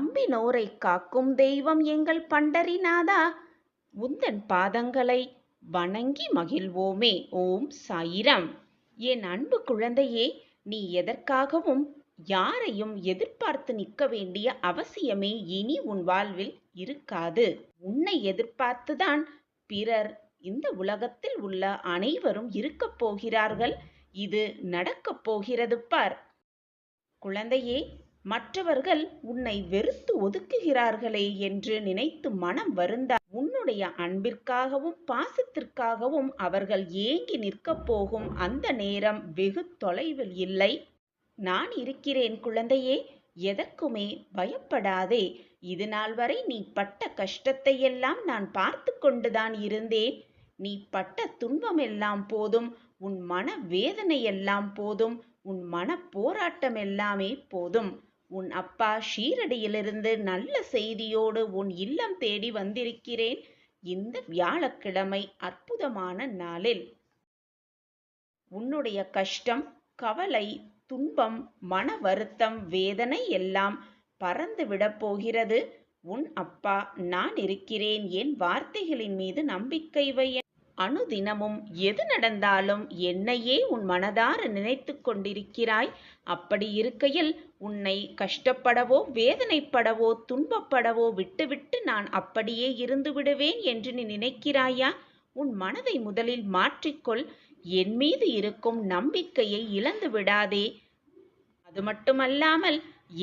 நம்பினோரை காக்கும் தெய்வம் எங்கள் பண்டரிநாதா, உந்தன் பாதங்களை வணங்கி மகிழ்வோமே. ஓம் சாயிராம். என் அன்பு குழந்தையே, நீ எதற்காகவும் யாரையும் எதிர்பார்த்து நிற்க வேண்டிய அவசியமே இனி உன் வாழ்வில் இருக்காது. உன்னை எதிர்பார்த்துதான் பிறர் இந்த உலகத்தில் உள்ள அனைவரும் இருக்கப் போகிறார்கள். இது நடக்கப் போகிறது பார். குழந்தையே, மற்றவர்கள் உன்னை வெறுத்து ஒதுக்குகிறார்களே என்று நினைத்து மனம் வருந்தா. உன்னுடைய அன்பிற்காகவும் பாசத்திற்காகவும் அவர்கள் ஏங்கி நிற்கப் போகும் அந்த நேரம் வெகு தொலைவில் இல்லை. நான் இருக்கிறேன் குழந்தையே, எதற்குமே பயப்படாதே. இது நாள் வரை நீ பட்ட கஷ்டத்தையெல்லாம் நான் பார்த்து கொண்டுதான் இருந்தேன். நீ பட்ட துன்பமெல்லாம் போதும், உன் மன வேதனையெல்லாம் போதும், உன் மன போராட்டம் எல்லாமே போதும். உன் அப்பா ஷீரடியிலிருந்து நல்ல செய்தியோடு உன் இல்லம் தேடி வந்திருக்கிறேன். இந்த வியாழக்கிழமை அற்புதமான நாளில் உன்னுடைய கஷ்டம், கவலை, துன்பம், மன வருத்தம், வேதனை எல்லாம் பறந்து விடப் போகிறது. உன் அப்பா நான் இருக்கிறேன். என் வார்த்தைகளின் மீது நம்பிக்கை வை. அனுதினமும் எது நடந்தாலும் என்னையே உன் மனதார நினைத்து கொண்டிருக்கிறாய். அப்படி இருக்கையில் உன்னை கஷ்டப்படவோ வேதனைப்படவோ துன்பப்படவோ விட்டுவிட்டு நான் அப்படியே இருந்து விடுவேன் என்று நீ நினைக்கிறாயா? உன் மனதை முதலில் மாற்றிக்கொள். என் மீது இருக்கும் நம்பிக்கையை இழந்து விடாதே. அது மட்டுமல்லாமல்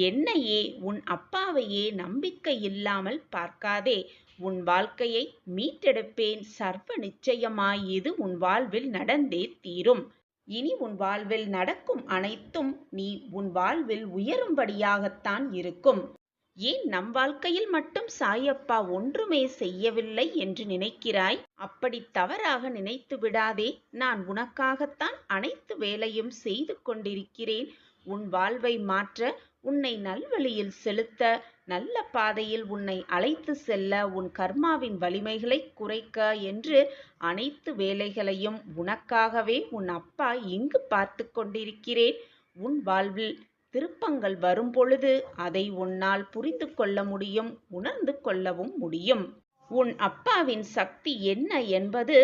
என்னையே, உன் அப்பாவையே நம்பிக்கை இல்லாமல் பார்க்காதே. உன் வாழ்க்கையை மீட்டெடுப்பேன். சர்வ நிச்சயமாய் இது உன் வாழ்வில் நடந்தே தீரும். இனி உன் வாழ்வில் நடக்கும் அனைத்தும் நீ உன் வாழ்வில் உயரும்படியாகத்தான் இருக்கும். ஏன் நம் வாழ்க்கையில் மட்டும் சாயப்பா ஒன்றுமே செய்யவில்லை என்று நினைக்கிறாய்? அப்படி தவறாக நினைத்து விடாதே. நான் உனக்காகத்தான் அனைத்து வேலையும் செய்து கொண்டிருக்கிறேன். உன் வாழ்வை மாற்ற, உன்னை நல்வழியில் செலுத்த, நல்ல பாதையில் உன்னை அழைத்து செல்ல, உன் கர்மாவின் வலிமைகளை குறைக்க என்று அனைத்து வேலைகளையும் உனக்காகவே உன் அப்பா இங்கு பார்த்து கொண்டிருக்கிறேன். உன் வாழ்வில் திருப்பங்கள் வரும் பொழுது அதை உன்னால் புரிந்து கொள்ள முடியும், உணர்ந்து கொள்ளவும் முடியும். உன் அப்பாவின் சக்தி என்ன என்பது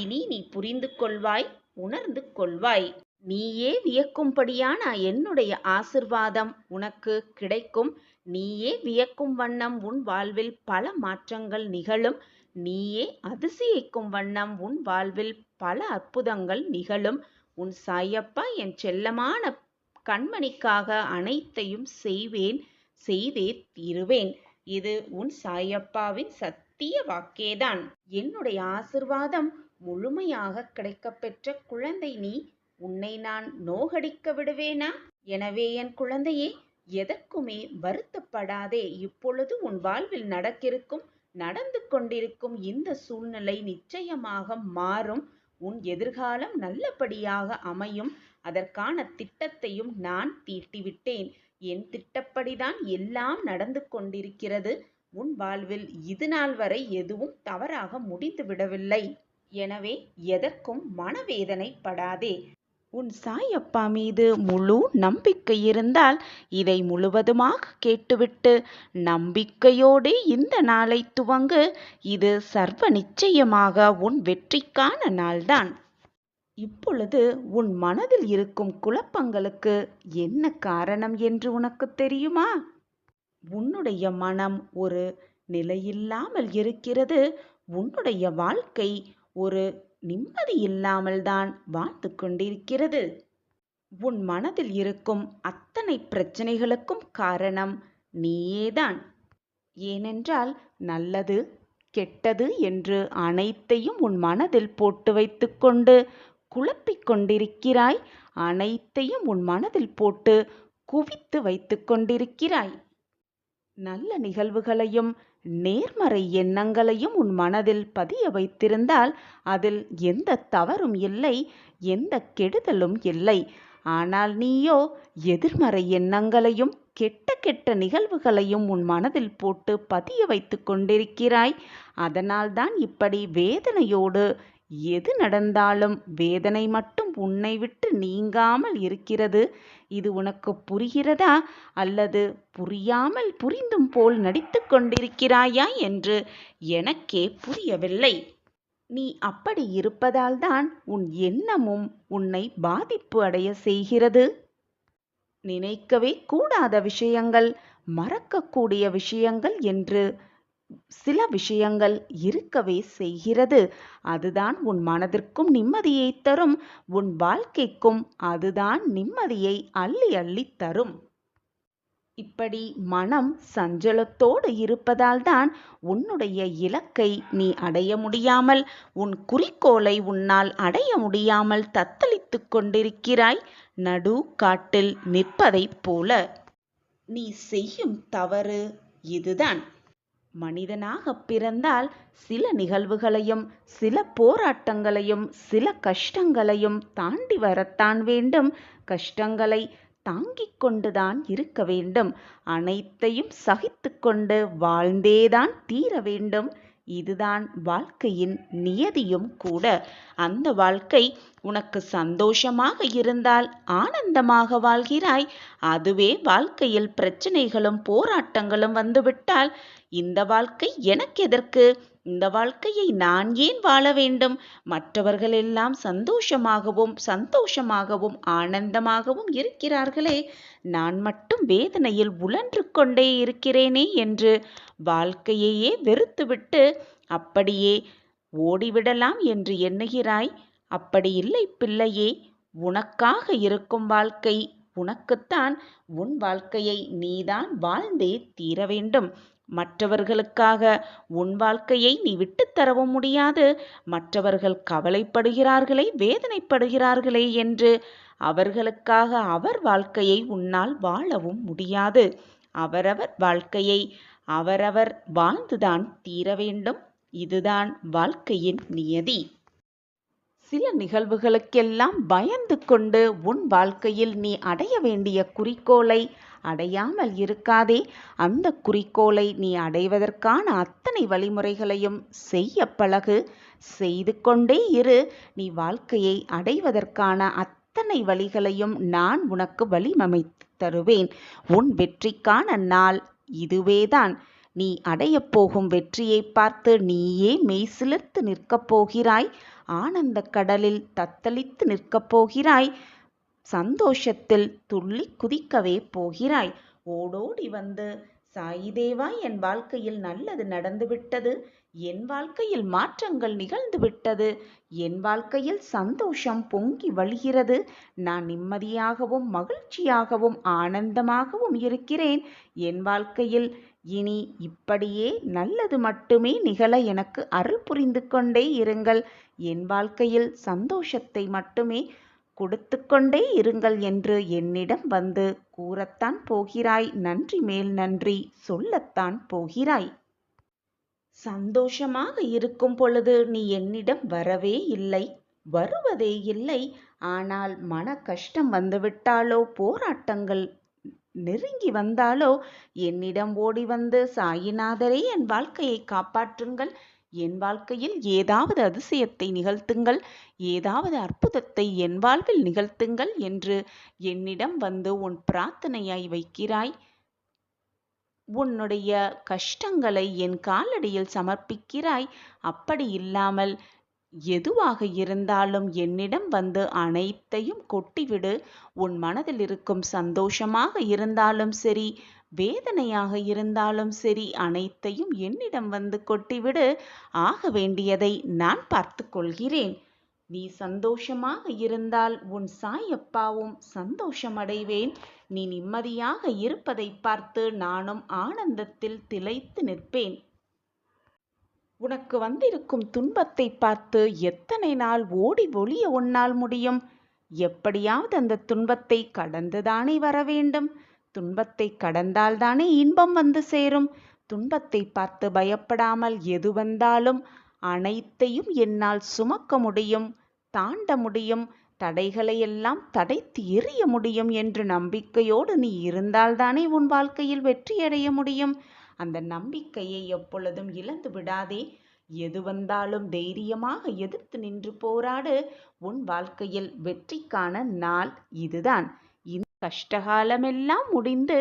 இனி நீ புரிந்து கொள்வாய், உணர்ந்து கொள்வாய். நீயே வியக்கும்படியான என்னுடைய ஆசிர்வாதம் உனக்கு கிடைக்கும். நீயே வியக்கும் வண்ணம் உன் வாழ்வில் பல மாற்றங்கள் நிகழும். நீயே அதிசயிக்கும் வண்ணம் உன் வாழ்வில் பல அற்புதங்கள் நிகழும். உன் சாயப்பா என் செல்லமான கண்மணிக்காக அனைத்தையும் செய்வேன், செய்தே தீருவேன். இது உன் சாயப்பாவின் சத்திய வாக்கேதான். என்னுடைய ஆசிர்வாதம் முழுமையாக கிடைக்கப்பெற்ற குழந்தை நீ. உன்னை நான் நோகடிக்க விடுவேனா? எனவே என் குழந்தையே, எதற்குமே வருத்தப்படாதே. இப்பொழுது உன் வாழ்வில் நடந்து கொண்டிருக்கும் இந்த சூழ்நிலை நிச்சயமாக மாறும். உன் எதிர்காலம் நல்லபடியாக அமையும். அதற்கான திட்டத்தையும் நான் தீட்டிவிட்டேன். என் திட்டப்படிதான் எல்லாம் நடந்து கொண்டிருக்கிறது. உன் வாழ்வில் இது நாள் வரை எதுவும் தவறாக முடிந்து விடவில்லை. எனவே எதற்கும் மனவேதனைப்படாதே. உன் சாயப்பா மீது முழு நம்பிக்கை இருந்தால் இதை முழுவதுமாக கேட்டுவிட்டு நம்பிக்கையோடு இந்த நாளை துவங்கு. இது சர்வ நிச்சயமாக உன் வெற்றிக்கான நாள்தான். இப்பொழுது உன் மனதில் இருக்கும் குழப்பங்களுக்கு என்ன காரணம் என்று உனக்கு தெரியுமா? உன்னுடைய மனம் ஒரு நிலையில்லாமல் இருக்கிறது. உன்னுடைய வாழ்க்கை ஒரு நிம்மதி இல்லாமல் தான் வாழ்ந்து கொண்டிருக்கிறது. உன் மனதில் இருக்கும் அத்தனை பிரச்சனைகளுக்கும் காரணம் நீயேதான். ஏனென்றால் நல்லது கெட்டது என்று அனைத்தையும் உன் மனதில் போட்டு வைத்துக்கொண்டு குழப்பிக் கொண்டிருக்கிறாய். அனைத்தையும் உன் மனதில் போட்டு குவித்து வைத்து கொண்டிருக்கிறாய். நல்ல நிகழ்வுகளையும் நேர்மறை எண்ணங்களையும் உன் மனதில் பதிய வைத்திருந்தால் அதில் எந்த தவறும் இல்லை, எந்த கெடுதலும் இல்லை. ஆனால் நீயோ எதிர்மறை எண்ணங்களையும் கெட்ட கெட்ட நிகழ்வுகளையும் உன் மனதில் போட்டு பதிய வைத்து கொண்டிருக்கிறாய். அதனால்தான் இப்படி வேதனையோடு எது நடந்தாலும் வேதனை மட்டும் உன்னை விட்டு நீங்காமல் இருக்கிறது. இது உனக்கு புரிகிறதா, அல்லது புரியாமல் புரிந்தும் போல் நடித்துக் கொண்டிருக்கிறாயா என்று எனக்கே புரியவில்லை. நீ அப்படி இருப்பதால்தான் உன் எண்ணமும் உன்னை பாதிப்பு அடைய செய்கிறது. நினைக்கவே கூடாத விஷயங்கள், மறக்கக்கூடிய விஷயங்கள் என்று சில விஷயங்கள் இருக்கவே செய்கிறது. அதுதான் உன் மனதிற்கும் நிம்மதியை தரும், உன் வாழ்க்கைக்கும் அதுதான் நிம்மதியை அள்ளி அள்ளி தரும். இப்படி மனம் சஞ்சலத்தோடு இருப்பதால்தான் உன்னுடைய இலக்கை நீ அடைய முடியாமல், உன் குறிக்கோளை உன்னால் அடைய முடியாமல் தத்தளித்துக் கொண்டிருக்கிறாய், நடு காட்டில் நிற்பதைப் போல. நீ செய்யும் தவறு இதுதான். மனிதனாக பிறந்தால் சில நிகழ்வுகளையும் சில போராட்டங்களையும் சில கஷ்டங்களையும் தாண்டி வரத்தான் வேண்டும். கஷ்டங்களை தாங்கிக் கொண்டுதான் இருக்க வேண்டும். அனைத்தையும் சகித்து கொண்டு வாழ்ந்தேதான் தீர வேண்டும். இதுதான் வாழ்க்கையின் நியதியும் கூட. அந்த வாழ்க்கை உனக்கு சந்தோஷமாக இருந்தால் ஆனந்தமாக வாழ்கிறாய். அதுவே வாழ்க்கையில் பிரச்சனைகளும் போராட்டங்களும் வந்துவிட்டால், இந்த வாழ்க்கை எனக்கு எதற்கு, இந்த வாழ்க்கையை நான் ஏன் வாழ வேண்டும், மற்றவர்கள் எல்லாம் சந்தோஷமாகவும் ஆனந்தமாகவும் இருக்கிறார்களே, நான் மட்டும் வேதனையில் உழன்று கொண்டே இருக்கிறேனே என்று வாழ்க்கையையே வெறுத்துவிட்டு அப்படியே ஓடிவிடலாம் என்று எண்ணுகிறாய். அப்படி இல்லை பிள்ளையே. உனக்காக இருக்கும் வாழ்க்கை உனக்குத்தான். உன் வாழ்க்கையை நீதான் வாழ்ந்தே தீர வேண்டும். மற்றவர்களுக்காக உன் வாழ்க்கையை நீ விட்டுத்தரவும் முடியாது. மற்றவர்கள் கவலைப்படுகிறார்களே, வேதனைப்படுகிறார்களே என்று அவர்களுக்காக அவர் வாழ்க்கையை உன்னால் வாழவும் முடியாது. அவரவர் வாழ்க்கையை அவரவர் வாழ்ந்துதான் தீர வேண்டும். இதுதான் வாழ்க்கையின் நியதி. சில நிகழ்வுகளுக்கெல்லாம் பயந்து கொண்டு உன் வாழ்க்கையில் நீ அடைய வேண்டிய குறிக்கோளை அடையாமல் இருக்காதே. அந்த குறிக்கோளை நீ அடைவதற்கான அத்தனை வழிமுறைகளையும் செய்ய பழகு. செய்து கொண்டே இரு. நீ வாழ்க்கையை அடைவதற்கான அத்தனை வழிகளையும் நான் உனக்கு வழியமைத்து தருவேன். உன் வெற்றிக்கான நாள் இதுவேதான். நீ அடையப் போகும் வெற்றியை பார்த்து நீயே மெய்சிலிர்த்து நிற்கப் போகிறாய். ஆனந்த கடலில் தத்தளித்து நிற்கப் போகிறாய். சந்தோஷத்தில் துள்ளி குதிக்கவே போகிறாய். ஓடோடி வந்து, சாயி தேவா, என் வாழ்க்கையில் நல்லது நடந்துவிட்டது, என் வாழ்க்கையில் மாற்றங்கள் நிகழ்ந்து விட்டது, என் வாழ்க்கையில் சந்தோஷம் பொங்கி வழிகிறது, நான் நிம்மதியாகவும் மகிழ்ச்சியாகவும் ஆனந்தமாகவும் இருக்கிறேன், என் வாழ்க்கையில் இனி இப்படியே நல்லது மட்டுமே நிகழ எனக்கு அருள் புரிந்து கொண்டே இருங்கள், என் வாழ்க்கையில் சந்தோஷத்தை மட்டுமே கொடுத்து கொண்டே இருங்கள் என்று என்னிடம் வந்து கூறத்தான் போகிறாய். நன்றி மேல் நன்றி சொல்லத்தான் போகிறாய். சந்தோஷமாக இருக்கும் பொழுது நீ என்னிடம் வரவே இல்லை, வருவதே இல்லை. ஆனால் மன கஷ்டம் வந்துவிட்டாலோ, போராட்டங்கள் நெருங்கி வந்தாலோ என்னிடம் ஓடி வந்து, சாயிநாதரே, என் வாழ்க்கையை காப்பாற்றுங்கள், என் வாழ்க்கையில் ஏதாவது அதிசயத்தை நிகழ்த்துங்கள், ஏதாவது அற்புதத்தை என் வாழ்வில் நிகழ்த்துங்கள் என்று என்னிடம் வந்து உன் பிரார்த்தனையாய் வைக்கிறாய். உன்னுடைய கஷ்டங்களை என் காலடியில் சமர்ப்பிக்கிறாய். அப்படி இல்லாமல் எதுவாக இருந்தாலும் என்னிடம் வந்து அனைத்தையும் கொட்டிவிடு. உன் மனதில் இருக்கும் சந்தோஷமாக இருந்தாலும் சரி, வேதனையாக இருந்தாலும் சரி, அனைத்தையும் என்னிடம் வந்து கொட்டிவிடு. ஆக வேண்டியதை நான் பார்த்து கொள்கிறேன். நீ சந்தோஷமாக இருந்தால் உன் சாயப்பாவும் சந்தோஷமடைவேன். நீ நிம்மதியாக இருப்பதை பார்த்து நானும் ஆனந்தத்தில் திளைத்து நிற்பேன். உனக்கு வந்திருக்கும் துன்பத்தை பார்த்து எத்தனை நாள் ஓடி ஒளிய உன்னால் முடியும்? எப்படியாவது அந்த துன்பத்தை கடந்துதானே வர வேண்டும். துன்பத்தை கடந்தால்தானே இன்பம் வந்து சேரும். துன்பத்தை பார்த்து பயப்படாமல் எது வந்தாலும் அனைத்தையும் என்னால் சுமக்க முடியும், தாண்ட முடியும், தடைகளையெல்லாம் தடைத்து எறிய முடியும் என்று நம்பிக்கையோடு நீ இருந்தால்தானே உன் வாழ்க்கையில் வெற்றியடைய முடியும். அந்த நம்பிக்கையை எப்பொழுதும் இழந்து விடாதே. எது வந்தாலும் தைரியமாக எதிர்த்து நின்று போராடு. உன் வாழ்க்கையில் வெற்றிக்கான நாள் இதுதான். இந்த கஷ்டகாலமெல்லாம் முடிந்து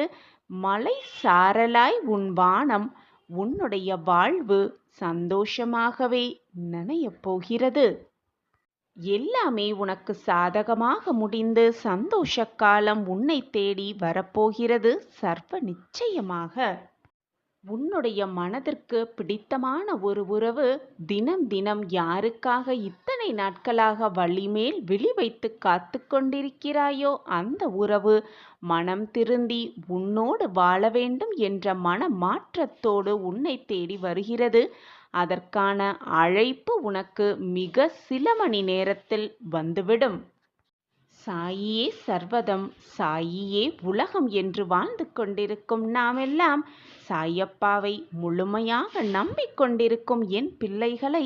மலை சாரலாய் உன் வானம், உன்னுடைய வாழ்வு சந்தோஷமாகவே நனையப் போகிறது. எல்லாமே உனக்கு சாதகமாக முடிந்து சந்தோஷ காலம் உன்னை தேடி வரப்போகிறது சர்வ நிச்சயமாக. உன்னுடைய மனதிற்கு பிடித்தமான ஒரு உறவு தினம் தினம் யாருக்காக இத்தனை நாட்களாக வழிமேல் விழி வைத்து காத்து கொண்டிருக்கிறாயோ அந்த உறவு மனம் திருந்தி உன்னோடு வாழ வேண்டும் என்ற மன மாற்றத்தோடு உன்னை தேடி வருகிறது. அதற்கான அழைப்பு உனக்கு மிக சில மணி நேரத்தில் வந்துவிடும். சாயியே சர்வதம், சாயியே உலகம் என்று வாழ்ந்து கொண்டிருக்கும் நாமெல்லாம் சாயப்பாவை முழுமையாக நம்பிக்கொண்டிருக்கும் என் பிள்ளைகளை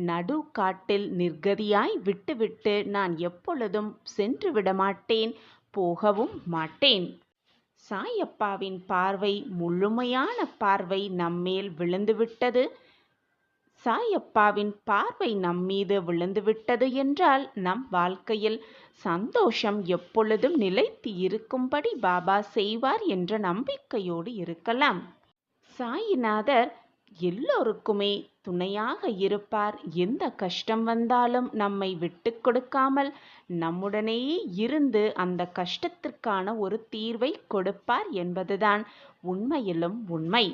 நடு காட்டில் நிர்கதியாய் விட்டுவிட்டு நான் எப்பொழுதும் சென்று விடமாட்டேன், போகவும் மாட்டேன். சாயப்பாவின் பார்வை முழுமையான பார்வை நம்மேல் விழுந்துவிட்டது. சாயப்பாவின் பார்வை நம்மீது விழுந்துவிட்டது என்றால் நம் வாழ்க்கையில் சந்தோஷம் எப்பொழுதும் நிலைத்து இருக்கும்படி பாபா செய்வார் என்ற நம்பிக்கையோடு இருக்கலாம். சாயிநாதர் எல்லோருக்குமே துணையாக இருப்பார். எந்த கஷ்டம் வந்தாலும் நம்மை விட்டு கொடுக்காமல் நம்முடனேயே இருந்து அந்த கஷ்டத்திற்கான ஒரு தீர்வை கொடுப்பார் என்பதுதான் உண்மையிலும் உண்மை.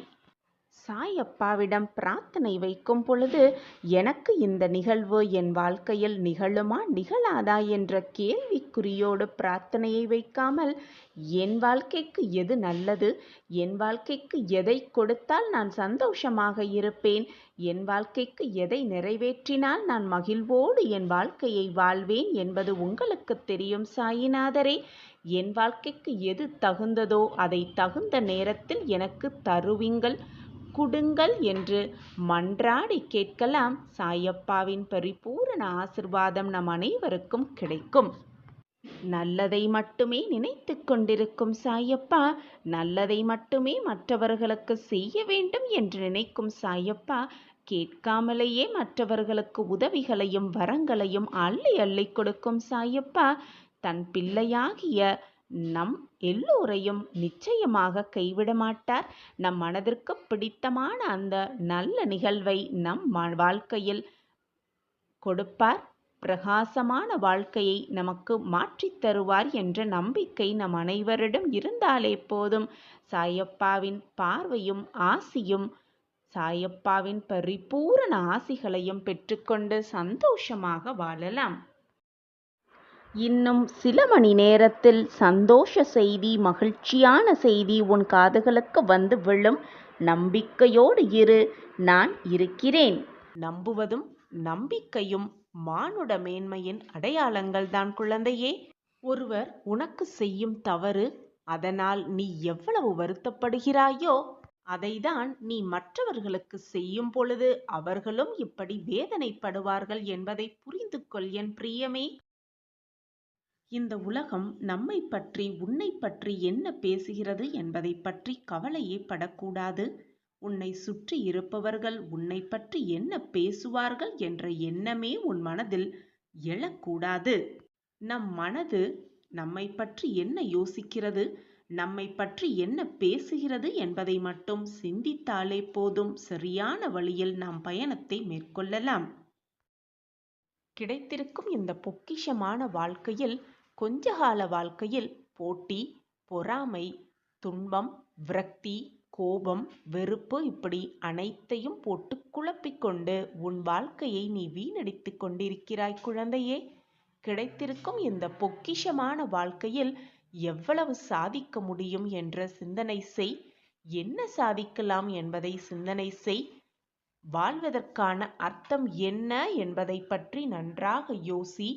சாயப்பாவிடம் பிரார்த்தனை வைக்கும் பொழுது எனக்கு இந்த நிகழ்வு என் வாழ்க்கையில் நிகழுமா நிகழாதா என்ற கேள்விக்குறியோடு பிரார்த்தனையை வைக்காமல் என் வாழ்க்கைக்கு எது நல்லது, என் வாழ்க்கைக்கு எதை கொடுத்தால் நான் சந்தோஷமாக இருப்பேன், என் வாழ்க்கைக்கு எதை நிறைவேற்றினால் நான் மகிழ்வோடு என் வாழ்க்கையை வாழ்வேன் என்பது உங்களுக்கு தெரியும் சாயிநாதரே. என் வாழ்க்கைக்கு எது தகுந்ததோ அதை தகுந்த நேரத்தில் எனக்கு தருவீங்கள், குடுங்கள் என்று மன்றாடி கேட்கலாம். சாயப்பாவின் பரிபூரண ஆசிர்வாதம் நம் அனைவருக்கும் கிடைக்கும். நல்லதை மட்டுமே நினைத்து கொண்டிருக்கும் சாயப்பா, நல்லதை மட்டுமே மற்றவர்களுக்கு செய்ய வேண்டும் என்று நினைக்கும் சாயப்பா, கேட்காமலேயே மற்றவர்களுக்கு உதவிகளையும் வரங்களையும் அள்ளி அள்ளி கொடுக்கும் சாயப்பா, தன் பிள்ளையாகிய நம் எல்லோரையும் நிச்சயமாக கைவிட மாட்டார். நம் மனதிற்கு பிடித்தமான அந்த நல்ல நிகழ்வை நம் வாழ்க்கையில் கொடுப்பார். பிரகாசமான வாழ்க்கையை நமக்கு மாற்றித் தருவார் என்ற நம்பிக்கை நம் அனைவரிடம் இருந்தாலே போதும். சாயப்பாவின் பார்வையும் ஆசியும், சாயப்பாவின் பரிபூரண ஆசிகளையும் பெற்றுக்கொண்டு சந்தோஷமாக வாழலாம். இன்னும் சில மணி நேரத்தில் சந்தோஷ செய்தி, மகிழ்ச்சியான செய்தி உன் காதுகளுக்கு வந்து விழும். நம்பிக்கையோடு இரு, நான் இருக்கிறேன். நம்புவதும் நம்பிக்கையும் மானுட மேன்மையின் அடையாளங்கள் தான் குழந்தையே. ஒருவர் உனக்கு செய்யும் தவறு, அதனால் நீ எவ்வளவு வருத்தப்படுகிறாயோ அதைதான் நீ மற்றவர்களுக்கு செய்யும் பொழுது அவர்களும் இப்படி வேதனைப்படுவார்கள் என்பதை புரிந்து கொள் என் பிரியமே. இந்த உலகம் நம்மை பற்றி, உன்னை பற்றி என்ன பேசுகிறது என்பதை பற்றி கவலையே படக்கூடாது. உன்னை சுற்றி இருப்பவர்கள் உன்னை பற்றி என்ன பேசுவார்கள் என்ற எண்ணமே உன் மனதில் எழக்கூடாது. நம் மனது நம்மை பற்றி என்ன யோசிக்கிறது, நம்மை பற்றி என்ன பேசுகிறது என்பதை மட்டும் சிந்தித்தாலே போதும். சரியான வழியில் நாம் பயணத்தை மேற்கொள்ளலாம். கிடைத்திருக்கும் இந்த பொக்கிஷமான வாழ்க்கையில், கொஞ்சகால வாழ்க்கையில் போட்டி, பொறாமை, துன்பம், விரக்தி, கோபம், வெறுப்பு இப்படி அனைத்தையும் போட்டு குழப்பிக்கொண்டு உன் வாழ்க்கையை நீ வீணடித்து கொண்டிருக்கிறாய் குழந்தையே. கிடைத்திருக்கும் இந்த பொக்கிஷமான வாழ்க்கையில் எவ்வளவு சாதிக்க முடியும் என்ற சிந்தனை செய். என்ன சாதிக்கலாம் என்பதை சிந்தனை செய். வாழ்வதற்கான அர்த்தம் என்ன என்பதை பற்றி நன்றாக யோசி.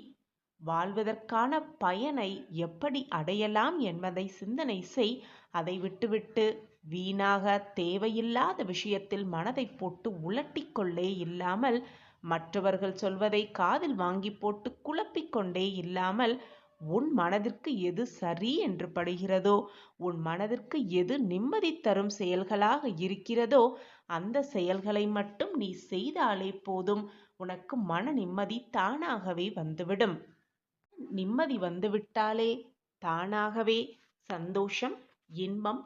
வாழ்வதற்கான பயனை எப்படி அடையலாம் என்பதை சிந்தனை செய். அதை விட்டுவிட்டு வீணாக தேவையில்லாத விஷயத்தில் மனதை போட்டு உலட்டிக்கொண்டே இல்லாமல், மற்றவர்கள் சொல்வதை காதில் வாங்கி போட்டு குழப்பிக்கொண்டே இல்லாமல், உன் மனதிற்கு எது சரி என்று படுகிறதோ, உன் மனதிற்கு எது நிம்மதி தரும் செயல்களாக இருக்கிறதோ அந்த செயல்களை மட்டும் நீ செய்தாலே போதும். உனக்கு மன நிம்மதி தானாகவே வந்துவிடும். நிம்மதி வந்துவிட்டாலே தானாகவே சந்தோஷம், இன்பம்,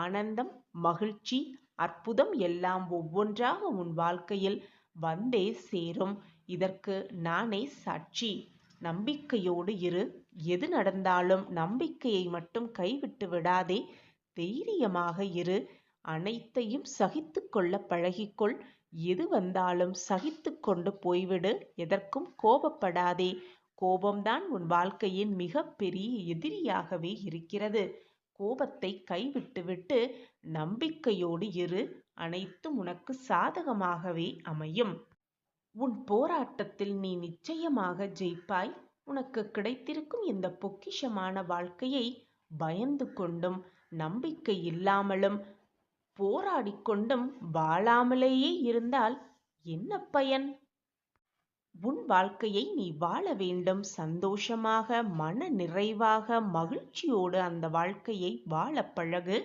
ஆனந்தம், மகிழ்ச்சி, அற்புதம் எல்லாம் ஒவ்வொன்றாக உன் வாழ்க்கையில் வந்தே சேரும். இதற்கு நானே சாட்சி. நம்பிக்கையோடு இரு. எது நடந்தாலும் நம்பிக்கையை மட்டும் கைவிட்டு விடாதே. தைரியமாக இரு. அனைத்தையும் சகித்து கொள்ள பழகிக்கொள். எது வந்தாலும் சகித்து கொண்டு போய்விடு. எதற்கும் கோபப்படாதே. கோபம்தான் உன் வாழ்க்கையின் மிக பெரிய எதிரியாகவே இருக்கிறது. கோபத்தை கைவிட்டுவிட்டு நம்பிக்கையோடு இரு. அனைத்தும் உனக்கு சாதகமாகவே அமையும். உன் போராட்டத்தில் நீ நிச்சயமாக ஜெயிப்பாய். உனக்கு கிடைத்திருக்கும் இந்த பொக்கிஷமான வாழ்க்கையை பயந்து கொண்டும் நம்பிக்கை இல்லாமலும் போராடிக்கொண்டும் வாழாமலேயே இருந்தால் என்ன பயன்? உன் வாழ்க்கையை நீ வாழ வேண்டும். சந்தோஷமாக, மன நிறைவாக, மகிழ்ச்சியோடு அந்த வாழ்க்கையை வாழ பழகு.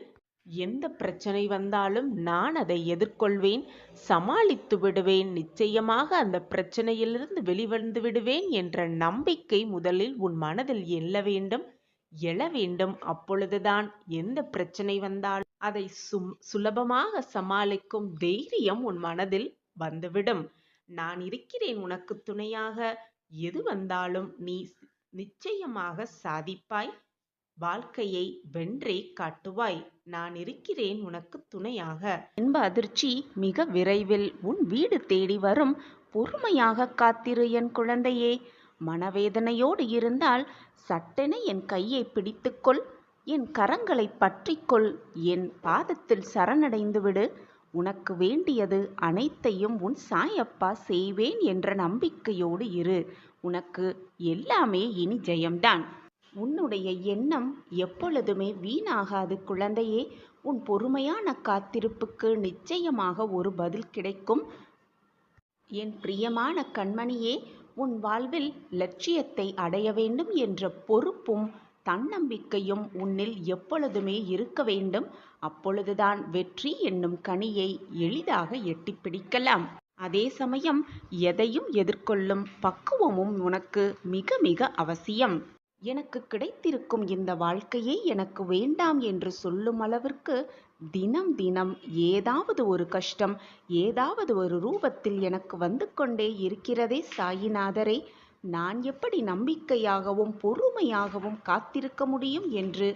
எந்த பிரச்சனை வந்தாலும் நான் அதை எதிர்கொள்வேன், சமாளித்து விடுவேன், நிச்சயமாக அந்த பிரச்சனையிலிருந்து வெளிவந்து விடுவேன் என்ற நம்பிக்கை முதலில் உன் மனதில் எழ வேண்டும். அப்பொழுதுதான் எந்த பிரச்சனை வந்தாலும் அதை சுலபமாக சமாளிக்கும் தைரியம் உன் மனதில் வந்துவிடும். நான் இருக்கிறேன் உனக்கு துணையாக. எது வந்தாலும் நீ நிச்சயமாக சாதிப்பாய். வாழ்க்கையை வென்றே காட்டுவாய். நான் இருக்கிறேன் உனக்கு துணையாக. இன்ப அதிர்ச்சி மிக விரைவில் உன் வீடு தேடி வரும். பொறுமையாக காத்திரு என் குழந்தையே. மனவேதனையோடு இருந்தால் சட்டென என் கையை பிடித்துக்கொள். என் கரங்களை பற்றிக்கொள். என் பாதத்தில் சரணடைந்து விடு. உனக்கு வேண்டியது அனைத்தையும் உன் சாயப்பா செய்வேன் என்ற நம்பிக்கையோடு இரு. உனக்கு எல்லாமே இனி ஜெயம்தான். உன்னுடைய எண்ணம் எப்பொழுதுமே வீணாகாது குழந்தையே. உன் பொறுமையான காத்திருப்புக்கு நிச்சயமாக ஒரு பதில் கிடைக்கும். என் பிரியமான கண்மணியே, உன் வாழ்வில் லட்சியத்தை அடைய வேண்டும் என்ற பொறுப்பும் தன்னம்பிக்கையும் உன்னில் எப்பொழுதுமே இருக்க வேண்டும். அப்பொழுதுதான் வெற்றி என்னும் கனியை எளிதாக எட்டிப் பிடிக்கலாம். அதே சமயம் எதையும் எதிர்கொள்ளும் பக்குவமும் உனக்கு மிக மிக அவசியம். எனக்கு கிடைத்திருக்கும் இந்த வாழ்க்கையே எனக்கு வேண்டாம் என்று சொல்லும் அளவிற்கு தினம் தினம் ஏதாவது ஒரு கஷ்டம் ஏதாவது ஒரு ரூபத்தில் எனக்கு வந்து கொண்டே இருக்கிறதே சாயிநாதரே. நான் எப்படி நம்பிக்கையாகவும் பொறுமையாகவும் காத்திருக்க முடியும் என்று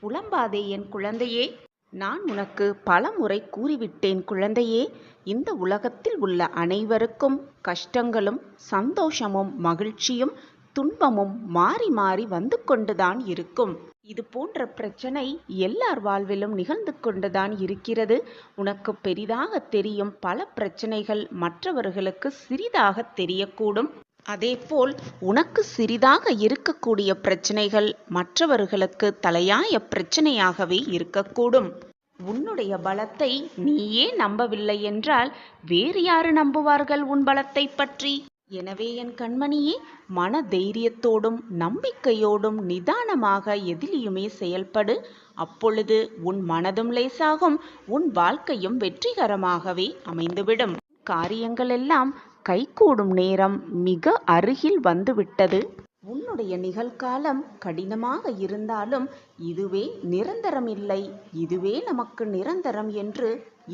புலம்பாதே என் குழந்தையே. நான் உனக்கு பலமுறை கூறிவிட்டேன் குழந்தையே. இந்த உலகத்தில் உள்ள அனைவருக்கும் கஷ்டங்களும் சந்தோஷமும் மகிழ்ச்சியும் துன்பமும் மாறி மாறி வந்து கொண்டுதான் இருக்கும். இது போன்ற பிரச்சனை எல்லார் வாழ்விலும் நிகழ்ந்து கொண்டுதான் இருக்கிறது. உனக்கு பெரிதாக தெரியும் பல பிரச்சனைகள் மற்றவர்களுக்கு சிறிதாக தெரியக்கூடும். அதேபோல் உனக்கு சிறிதாக இருக்கக்கூடிய பிரச்சனைகள் மற்றவர்களுக்கு தலையாய பிரச்சனையாகவே இருக்கக்கூடும். உன்னுடைய பலத்தை நீயே நம்பவில்லை என்றால் வேறு யாரு நம்புவார்கள் உன் பலத்தை பற்றி? எனவே என் கண்மணியே, மன தைரியத்தோடும் நம்பிக்கையோடும் நிதானமாக எதிலையுமே செயல்படு. அப்பொழுது உன் மனதும் லேசாகும், உன் வாழ்க்கையும் வெற்றிகரமாகவே அமைந்துவிடும். காரியங்கள் எல்லாம் கைகூடும் நேரம் மிக அருகில் வந்துவிட்டது. உன்னுடைய நிகழ்காலம் கடினமாக இருந்தாலும் இதுவே நிரந்தரம் இல்லை, இதுவே நமக்கு நிரந்தரம் என்று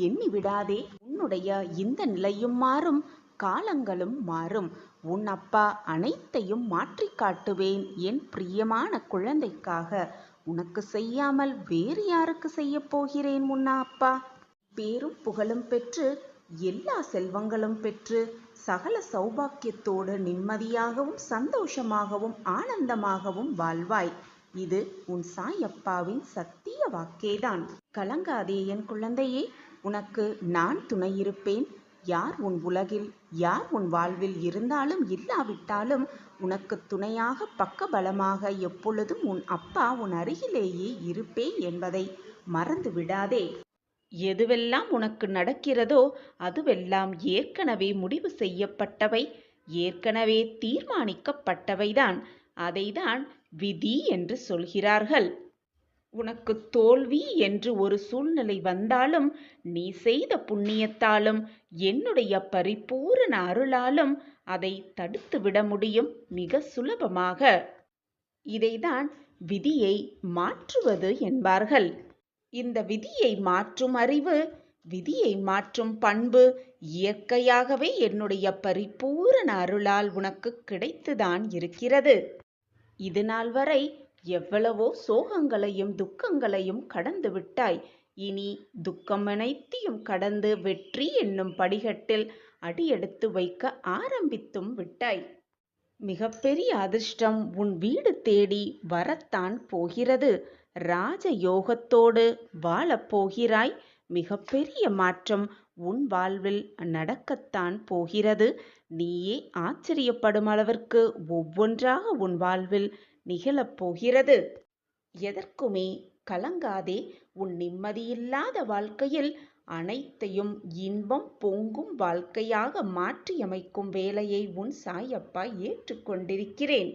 எண்ணி விடாதே. உன்னுடைய இந்த நிலையும் மாறும், காலங்களும் மாறும். உன் அப்பா அனைத்தையும் மாற்றி காட்டுவேன் என் பிரியமான குழந்தைக்காக. உனக்கு செய்யாமல் வேறு யாருக்கு செய்ய போகிறேன் முன்னா அப்பா? பேரும் புகழும் பெற்று எல்லா செல்வங்களும் பெற்று சகல சௌபாக்கியத்தோடு நிம்மதியாகவும் சந்தோஷமாகவும் ஆனந்தமாகவும் வாழ்வாய். இது உன் சாயப்பாவின் சத்திய வாக்கேதான். கலங்காதே என் குழந்தையே. உனக்கு நான் துணை இருப்பேன். யார் உன் உலகில் யார் உன் வாழ்வில் இருந்தாலும் இல்லாவிட்டாலும் உனக்கு துணையாக பக்கபலமாக எப்பொழுதும் உன் அப்பா உன் அருகிலேயே இருப்பேன் என்பதை மறந்து விடாதே. எதுவெல்லாம் உனக்கு நடக்கிறதோ அதுவெல்லாம் ஏற்கனவே முடிவு செய்யப்பட்டவை, ஏற்கனவே தீர்மானிக்கப்பட்டவைதான். அதைதான் விதி என்று சொல்கிறார்கள். உனக்கு தோல்வி என்று ஒரு சூழ்நிலை வந்தாலும் நீ செய்த புண்ணியத்தாலும் என்னுடைய பரிபூரண அருளாலும் அதை தடுத்து விட முடியும் மிக சுலபமாக. இதைதான் விதியை மாற்றுவது என்பார்கள். இந்த விதியை மாற்றும் அறிவு, விதியை மாற்றும் பண்பு இயற்கையாகவே என்னுடைய பரிபூரண அருளால் உனக்கு கிடைத்துதான் இருக்கிறது. இது நாள் வரை எவ்வளவோ சோகங்களையும் துக்கங்களையும் கடந்து விட்டாய். இனி துக்கம் அனைத்தையும் கடந்து வெற்றி என்னும் படிகட்டில் அடியெடுத்து வைக்க ஆரம்பித்தும் விட்டாய். மிகப்பெரிய அதிர்ஷ்டம் உன் வீடு தேடி வரத்தான் போகிறது. ராஜயோகத்தோடு வாழப்போகிறாய். மிகப்பெரிய மாற்றம் உன் வாழ்வில் நடக்கத்தான் போகிறது. நீயே ஆச்சரியப்படும் அளவிற்கு ஒவ்வொன்றாக உன் வாழ்வில் நிகழப்போகிறது. எதற்குமே கலங்காதே. உன் நிம்மதியில்லாத வாழ்க்கையில் அனைத்தையும் இன்பம் பொங்கும் வாழ்க்கையாக மாற்றியமைக்கும் வேலையை உன் சாயப்பா ஏற்றுக்கொண்டிருக்கிறேன்.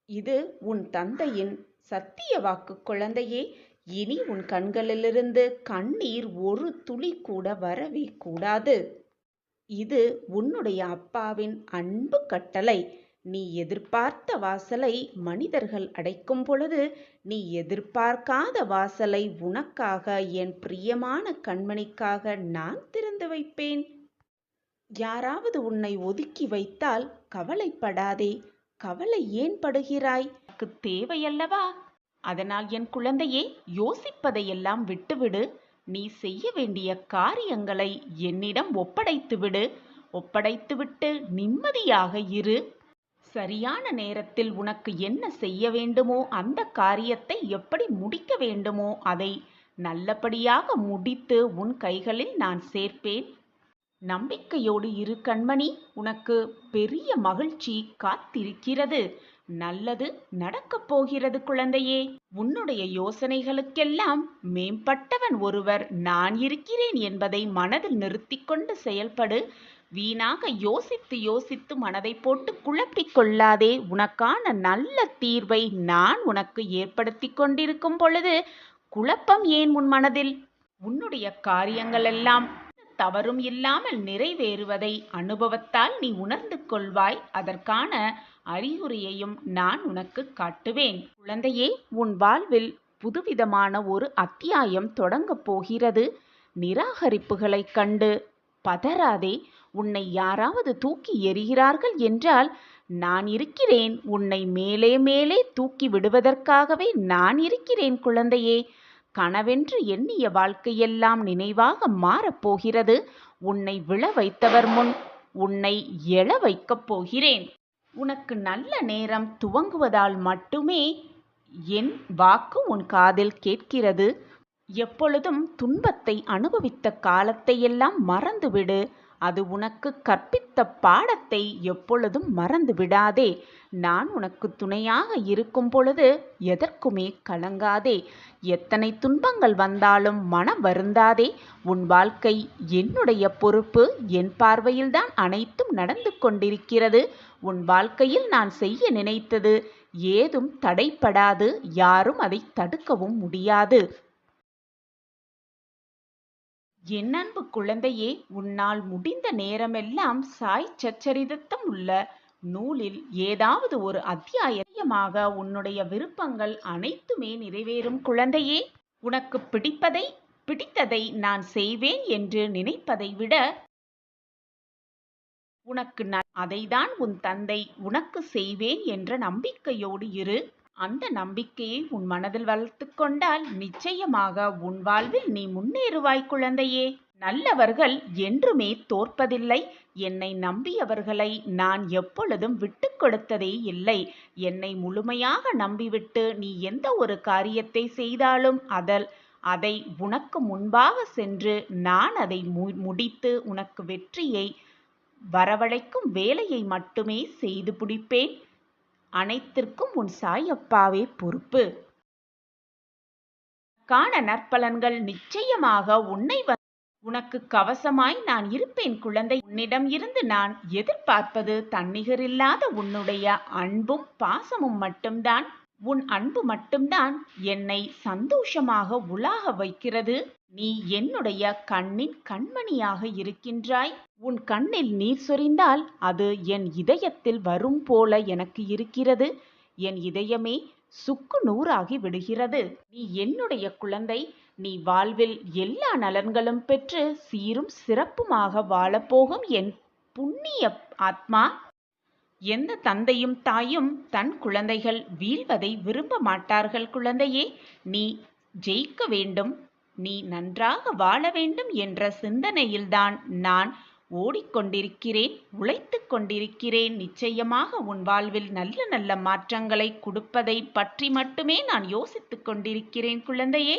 இது உன் தந்தையின் சத்திய வாக்கு குழந்தையே. இனி உன் கண்களிலிருந்து கண்ணீர் ஒரு துளி கூட வரவே கூடாது. இது உன்னுடைய அப்பாவின் அன்பு கட்டளை. நீ எதிர்பார்த்த வாசலை மனிதர்கள் அடைக்கும் பொழுது நீ எதிர்பார்க்காத வாசலை உனக்காக, என் பிரியமான கண்மணிக்காக நான் திறந்து வைப்பேன். யாராவது உன்னை ஒதுக்கி வைத்தால் கவலைப்படாதே. கவலை ஏன் படுகிறாய்? உனக்கு தேவையல்லவா? அதனால் என் குழந்தையே, யோசிப்பதையெல்லாம் விட்டுவிடு. நீ செய்ய வேண்டிய காரியங்களை என்னிடம் ஒப்படைத்துவிடு. ஒப்படைத்துவிட்டு நிம்மதியாக இரு. சரியான நேரத்தில் உனக்கு என்ன செய்ய வேண்டுமோ, அந்த காரியத்தை எப்படி முடிக்க வேண்டுமோ அதை நல்லபடியாக முடித்து உன் கைகளில் நான் சேர்ப்பேன். நம்பிக்கையோடு இரு கண்மணி. உனக்கு பெரிய மகிழ்ச்சி காத்திருக்கிறது. நல்லது நடக்கப் போகிறது குழந்தையே. உன்னுடைய யோசனைகளுக்கெல்லாம் மேம்பட்டவன் ஒருவர் நான் இருக்கிறேன் என்பதை மனதில் நிறுத்திக் கொண்டு செயல்படு. வீணாக யோசித்து யோசித்து மனதை போட்டு குழப்பிக் கொள்ளாதே. உனக்கான நல்ல தீர்வை நான் உனக்கு ஏற்படுத்தி கொண்டிருக்கும் பொழுது குழப்பம் ஏன் உன் மனதில்? உன்னுடைய காரியங்கள் எல்லாம் தவறும் இல்லாமல் நிறைவேறுவதை அனுபவத்தால் நீ உணர்ந்து கொள்வாய். அதற்கான அறிகுறியையும் நான் உனக்கு காட்டுவேன். குழந்தையே, உன் வாழ்வில் புதுவிதமான ஒரு அத்தியாயம் தொடங்கப் போகிறது. நிராகரிப்புகளைக் கண்டு பதறாதே. உன்னை யாராவது தூக்கி எறிகிறார்கள் என்றால் நான் இருக்கிறேன். உன்னை மேலே மேலே தூக்கி விடுவதற்காகவே நான் இருக்கிறேன் குழந்தையே. கனவென்று எண்ணிய வாழ்க்கையெல்லாம் நினைவாக மாறப்போகிறது. உன்னை விழ வைத்தவர் முன் உன்னை எழ வைக்கப் போகிறேன். உனக்கு நல்ல நேரம் துவங்குவதால் மட்டுமே என் வாக்கு உன் காதில் கேட்கிறது. எப்பொழுதும் துன்பத்தை அனுபவித்த காலத்தையெல்லாம் மறந்துவிடு. அது உனக்கு கற்பித்த பாடத்தை எப்பொழுதும் மறந்து விடாதே. நான் உனக்கு துணையாக இருக்கும் பொழுது எதற்குமே கலங்காதே. எத்தனை துன்பங்கள் வந்தாலும் மனம் வருந்தாதே. உன் வாழ்க்கை என்னுடைய பொறுப்பு. என் பார்வையில்தான் அனைத்தும் நடந்து கொண்டிருக்கிறது. உன் வாழ்க்கையில் நான் செய்ய நினைத்தது ஏதும் தடைப்படாது. யாரும் அதை தடுக்கவும் முடியாது. என் அன்பு குழந்தையே, உன்னால் முடிந்த நேரமெல்லாம் சாய் சச்சரிதத்தம் உள்ள நூலில் ஏதாவது ஒரு அத்தியாயமாக உன்னுடைய விருப்பங்கள் அனைத்துமே நிறைவேறும் குழந்தையே. உனக்கு பிடித்ததை நான் செய்வேன் என்று நினைப்பதை விட உனக்கு அதைதான் உன் தந்தை உனக்கு செய்வேன் என்ற நம்பிக்கையோடு இரு. அந்த நம்பிக்கையை உன் மனதில் வளர்த்து கொண்டால் நிச்சயமாக உன் வாழ்வில் நீ முன்னேறுவாய் குழந்தையே. நல்லவர்கள் என்றுமே தோற்பதில்லை. என்னை நம்பியவர்களை நான் எப்பொழுதும் விட்டு கொடுத்ததே இல்லை. என்னை முழுமையாக நம்பிவிட்டு நீ எந்த ஒரு காரியத்தை செய்தாலும் அதை உனக்கு முன்பாக சென்று நான் அதை முடித்து உனக்கு வெற்றியை வரவழைக்கும் வேலையை மட்டுமே செய்து முடிப்பேன். அனைத்திற்கும் உன் சாயப்பாவே பொறுப்பு. காண நற்பலன்கள் நிச்சயமாக உனக்கு கவசமாய் நான் இருப்பேன் குழந்தை. உன்னிடம் இருந்து நான் எதிர்பார்ப்பது தன்னிகரில்லாத உன்னுடைய அன்பும் பாசமும் மட்டும்தான். உன் அன்பு மட்டும்தான் என்னை சந்தோஷமாக உலாக வைக்கிறது. நீ என்னுடைய கண்ணின் கண்மணியாக இருக்கின்றாய். உன் கண்ணில் நீர் சொரிந்தால் அது என் இதயத்தில் வரும் போல எனக்கு இருக்கிறது. என் இதயமே சுக்கு நூறாகி விடுகிறது. நீ என்னுடைய குழந்தை. நீ வாழ்வில் எல்லா நலன்களும் பெற்று சீரும் சிறப்புமாக வாழப்போகும் என் புண்ணிய ஆத்மா. எந்த தந்தையும் தாயும் தன் குழந்தைகள் வீழ்வதை விரும்ப மாட்டார்கள். குழந்தையே, நீ ஜெயிக்க வேண்டும், நீ நன்றாக வாழ வேண்டும் என்ற சிந்தனையில்தான் நான் ஓடிக்கொண்டிருக்கிறேன், உழைத்துக் கொண்டிருக்கிறேன். நிச்சயமாக உன் வாழ்வில் நல்ல நல்ல மாற்றங்களை கொடுப்பதை பற்றி மட்டுமே நான் யோசித்துக் கொண்டிருக்கிறேன். குழந்தையே,